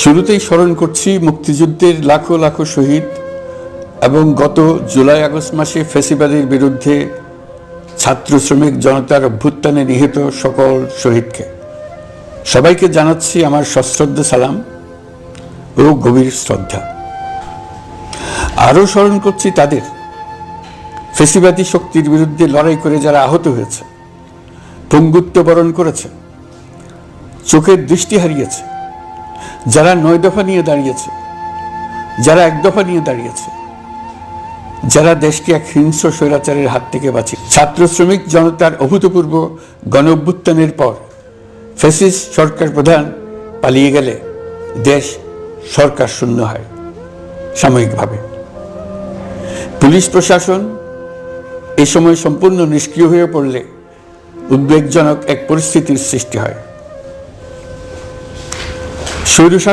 শুরুতেই স্মরণ করছি মুক্তিযুদ্ধের লাখো লাখো শহীদ এবং গত জুলাই আগস্ট মাসে ফ্যাসিবাদের বিরুদ্ধে ছাত্র শ্রমিক জনতার অভ্যুত্থানে নিহত সকল শহীদকে। সবাইকে জানাচ্ছি আমার সশ্রদ্ধ সালাম ও গভীর শ্রদ্ধা। আরও স্মরণ করছি তাদের, ফ্যাসিবাদী শক্তির বিরুদ্ধে লড়াই করে যারা আহত হয়েছে, পঙ্গুত্ব বরণ করেছে, চোখের দৃষ্টি হারিয়েছে, যারা 9 দফা নিয়ে দাঁড়িয়েছে, যারা 1 দফা নিয়ে দাঁড়িয়েছে, যারা দেশকে এক হিংস্র স্বৈরাচারের হাত থেকে বাঁচিয়ে। ছাত্র শ্রমিক জনতার অভূতপূর্ব গণ অভ্যুত্থানের পর ফ্যাসিস্ট সরকার প্রধান পালিয়ে গেলে দেশ সরকার শূন্য হয় সাময়িকভাবে। পুলিশ প্রশাসন এ সময় সম্পূর্ণ নিষ্ক্রিয় হয়ে পড়লে উদ্বেগজনক এক পরিস্থিতির সৃষ্টি হয়। স্বৈরশাসন